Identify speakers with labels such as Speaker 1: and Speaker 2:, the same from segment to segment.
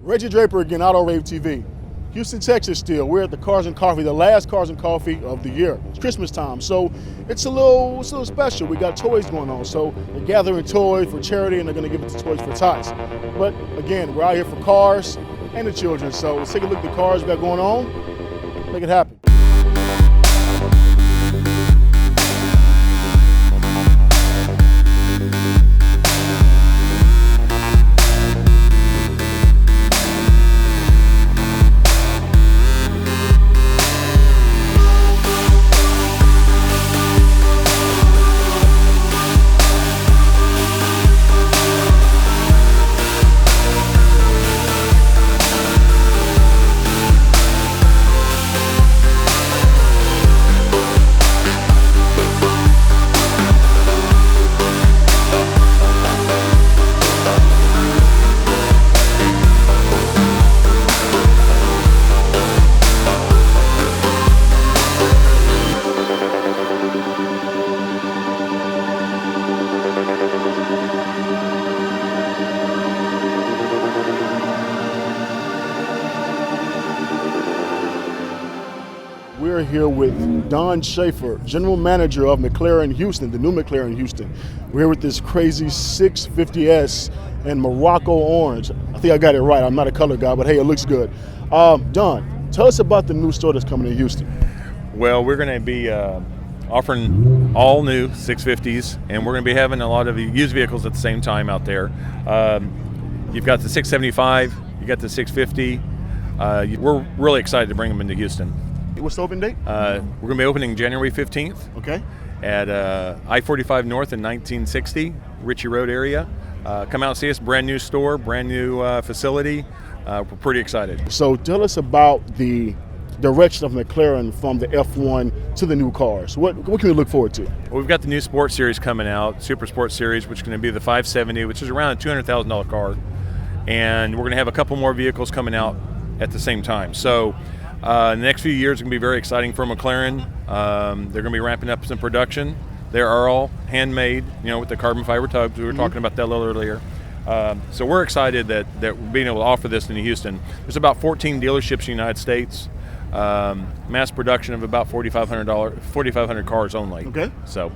Speaker 1: Reggie Draper again, AutoRave TV. Houston, Texas still. We're at the Cars and Coffee, the last Cars and Coffee of the year. It's Christmas time, so it's a little special. We got toys going on, so they're gathering toys for charity and they're gonna give it to Toys for Tots. But again, we're out here for cars and the children, so let's take a look at the cars we got going on, make it happen. We're here with Don Schaefer, General Manager of McLaren Houston, the new McLaren Houston. We're here with this crazy 650S in Morocco orange. I think I got it right. I'm not a color guy, but hey, it looks good. Don, tell us about the new store that's coming in Houston.
Speaker 2: Well, we're going to be offering all new 650s, and we're going to be having a lot of used vehicles at the same time out there. You've got the 675, you got the 650. We're really excited to bring them into Houston.
Speaker 1: What's the open date?
Speaker 2: We're going to be opening January 15th.
Speaker 1: Okay.
Speaker 2: At I-45 North in 1960, Ritchie Road area. Come out and see us. Brand new store, brand new facility. We're pretty excited.
Speaker 1: So tell us about the direction of McLaren from the F1 to the new cars. What can we look forward to?
Speaker 2: Well, we've got the new sports series coming out, Super Sports Series, which is going to be the 570, which is around a $200,000 car. And we're going to have a couple more vehicles coming out at the same time. So the next few years are going to be very exciting for McLaren. They're going to be ramping up some production. They are all handmade, with the carbon fiber tubs. We were talking about that a little earlier. So we're excited that we're being able to offer this in Houston. There's about 14 dealerships in the United States. Mass production of about 4,500 cars only.
Speaker 1: Okay.
Speaker 2: So.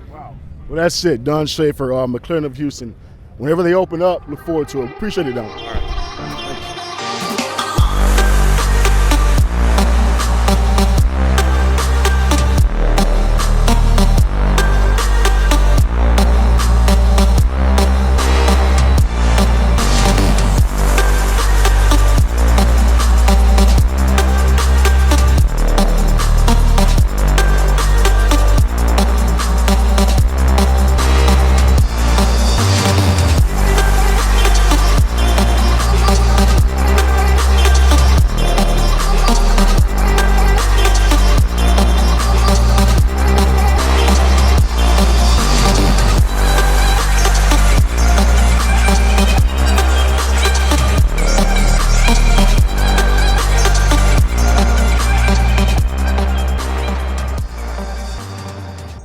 Speaker 1: Wow. Well, that's it. Don Schaefer, McLaren of Houston. Whenever they open up, look forward to it. Appreciate it, Don.
Speaker 2: All right.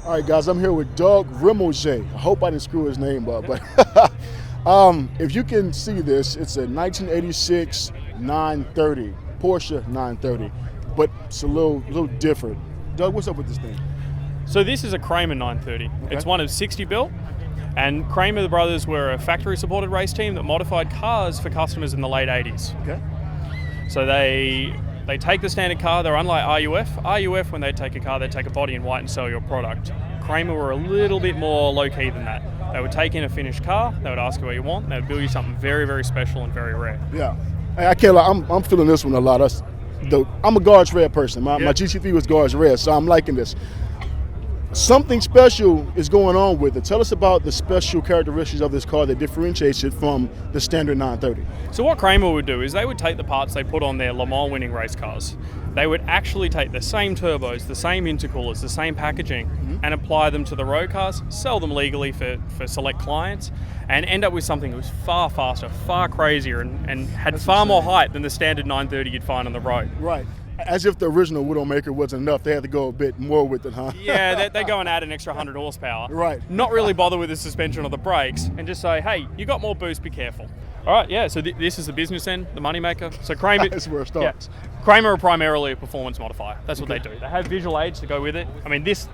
Speaker 1: All right, guys, I'm here with Doug Rimouget. I hope I didn't screw his name up, but if you can see this, it's a 1986 930, Porsche 930, but it's a little different. Doug, what's up with this thing?
Speaker 3: So this is a Kramer 930. Okay. It's one of 60 built, and Kramer brothers were a factory-supported race team that modified cars for customers in the late 80s.
Speaker 1: Okay.
Speaker 3: So they take the standard car. They're unlike RUF. RUF, when they take a car, they take a body in white and sell you a product. Kramer were a little bit more low-key than that. They would take in a finished car, they would ask you what you want, and they would build you something very, very special and very rare.
Speaker 1: Yeah. I can't lie, I'm feeling this one a lot. I'm a Guards Red person. My GT3 was Guards Red, so I'm liking this. Something special is going on with it. Tell us about the special characteristics of this car that differentiates it from the standard 930.
Speaker 3: So what Kramer would do is they would take the parts they put on their Le Mans winning race cars. They would actually take the same turbos, the same intercoolers, the same packaging, and apply them to the road cars, sell them legally for select clients, and end up with something that was far faster, far crazier, and had far more height than the standard 930 you'd find on the road.
Speaker 1: Right. As if the original Widowmaker wasn't enough, they had to go a bit more with it, huh?
Speaker 3: Yeah, they go and add an extra 100 horsepower.
Speaker 1: Right.
Speaker 3: Not really bother with the suspension or the brakes, and just say, hey, you got more boost, be careful. All right, yeah, so this is the business end, the moneymaker. So Kramer,
Speaker 1: That's where it starts.
Speaker 3: Kramer are primarily a performance modifier. That's what they do. They have visual aids to go with it. I mean, this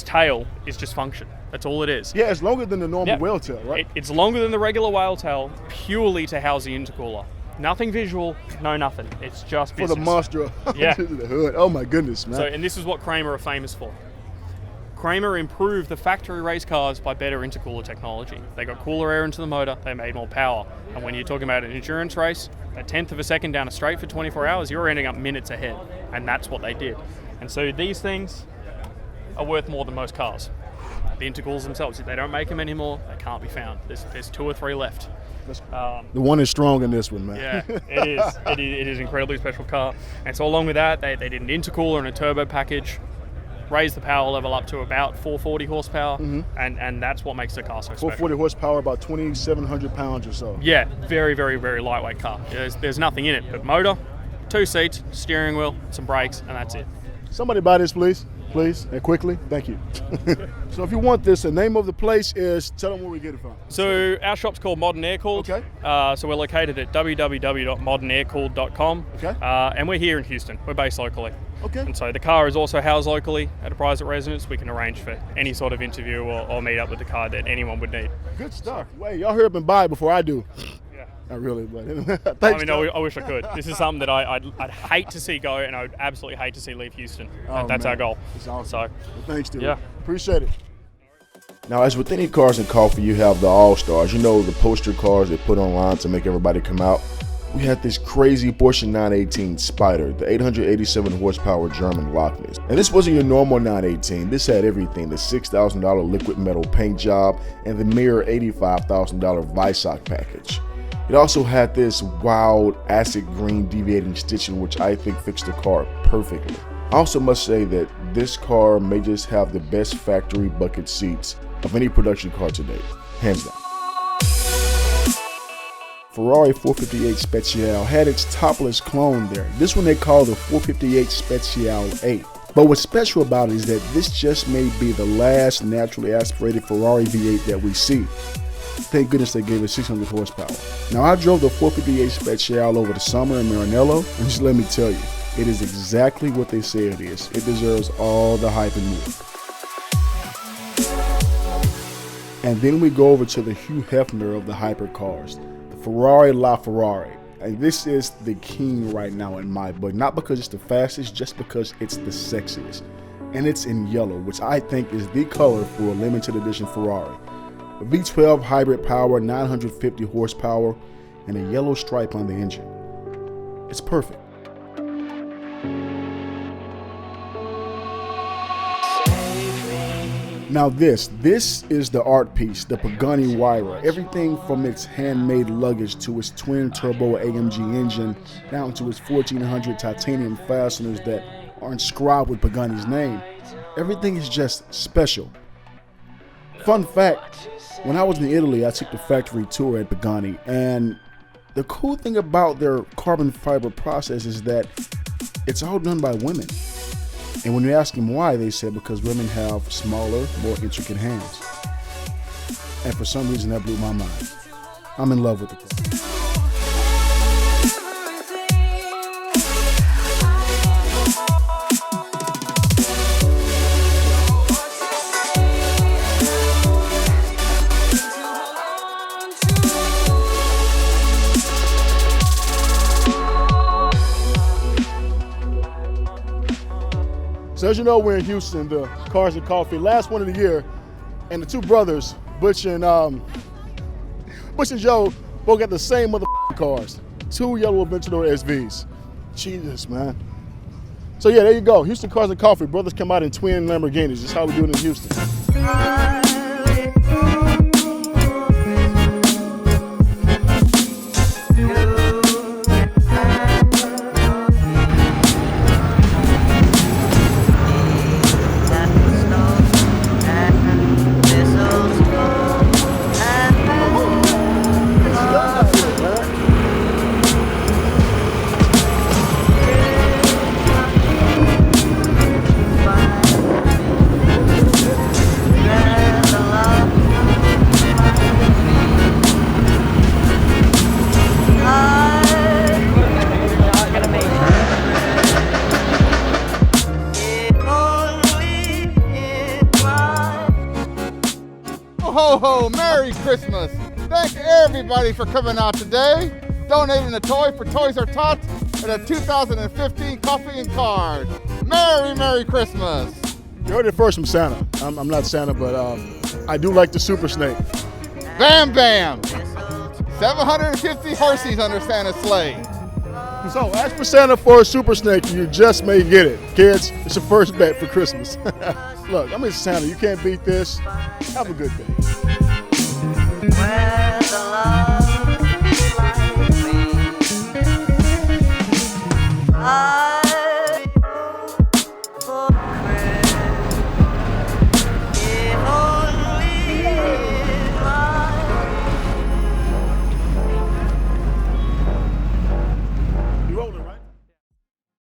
Speaker 3: tail is just function. That's all it is.
Speaker 1: Yeah, it's longer than the normal whale tail, right?
Speaker 3: It's longer than the regular whale tail purely to house the intercooler. Nothing visual, no nothing. It's just business.
Speaker 1: For the monster under the hood. Oh my goodness, man.
Speaker 3: So, and this is what Kramer are famous for. Kramer improved the factory race cars by better intercooler technology. They got cooler air into the motor, they made more power. And when you're talking about an endurance race, a tenth of a second down a straight for 24 hours, you're ending up minutes ahead. And that's what they did. And so these things are worth more than most cars. The intercoolers themselves, if they don't make them anymore, they can't be found. There's 2 or 3 left.
Speaker 1: The one is strong in this one, man.
Speaker 3: Yeah, it is. It is an incredibly special car. And so along with that, they did an intercooler and a turbo package, raised the power level up to about 440 horsepower, and that's what makes the car so special.
Speaker 1: 440 horsepower, about 2,700 pounds or so.
Speaker 3: Yeah, very, very, very lightweight car. There's nothing in it but motor, 2 seats, steering wheel, some brakes, and that's it.
Speaker 1: Somebody buy this, please, and quickly. Thank you. So if you want this, the name of the place is, tell them where we get it from.
Speaker 3: So our shop's called Modern Air Cooled.
Speaker 1: Okay.
Speaker 3: So we're located at www.modernaircooled.com.
Speaker 1: Okay.
Speaker 3: And we're here in Houston. We're based locally.
Speaker 1: Okay.
Speaker 3: And so the car is also housed locally at a private residence. We can arrange for any sort of interview or meet up with the car that anyone would need.
Speaker 1: Good stuff. Wait, y'all hurry up and buy it before I do.
Speaker 3: Yeah.
Speaker 1: Not really, but thanks.
Speaker 3: I mean, I wish I could. This is something that I'd hate to see go, and I would absolutely hate to see leave Houston. That's our goal.
Speaker 1: It's awesome.
Speaker 3: So,
Speaker 1: well, thanks, dude.
Speaker 3: Yeah.
Speaker 1: Appreciate it. Now, as with any cars and coffee, you have the all-stars. You know, the poster cars they put online to make everybody come out. We had this crazy Porsche 918 Spyder, the 887 horsepower German Lockness. And this wasn't your normal 918. This had everything: the $6,000 liquid metal paint job and the mere $85,000 Visoc package. It also had this wild acid green deviating stitching, which I think fixed the car perfectly. I also must say that this car may just have the best factory bucket seats of any production car to date, hands down. Ferrari 458 Speciale had its topless clone there. This one they call the 458 Speciale 8. But what's special about it is that this just may be the last naturally aspirated Ferrari V8 that we see. Thank goodness they gave it 600 horsepower. Now, I drove the 458 Speciale over the summer in Maranello, and just let me tell you, it is exactly what they say it is. It deserves all the hype and more. And then we go over to the Hugh Hefner of the hypercars, the Ferrari LaFerrari. And this is the king right now in my book, not because it's the fastest, just because it's the sexiest. And it's in yellow, which I think is the color for a limited edition Ferrari. A V12 hybrid power, 950 horsepower, and a yellow stripe on the engine. It's perfect. Now this is the art piece, the Pagani Huayra. Everything from its handmade luggage to its twin turbo AMG engine, down to its 1400 titanium fasteners that are inscribed with Pagani's name. Everything is just special. Fun fact, when I was in Italy, I took the factory tour at Pagani, and the cool thing about their carbon fiber process is that it's all done by women. And when you ask them why, they said because women have smaller, more intricate hands. And for some reason that blew my mind. I'm in love with the car. So as you know, we're in Houston, the Cars and Coffee, last one of the year, and the two brothers, Butch and Joe, both got the same cars, 2 yellow Aventador SVs. Jesus, man. So yeah, there you go, Houston Cars and Coffee. Brothers come out in twin Lamborghinis. That's how we do it in Houston.
Speaker 4: Merry Christmas. Thank everybody for coming out today, donating a toy for Toys R Tots and a 2015 coffee and card. Merry Christmas.
Speaker 1: You heard it first from Santa. I'm not Santa, but I do like the Super Snake.
Speaker 4: Bam Bam. 750 horses under Santa's sleigh.
Speaker 1: So ask for Santa for a Super Snake, you just may get it. Kids, it's your first bet for Christmas. Look, I'm in Santa. You can't beat this. Have a good day.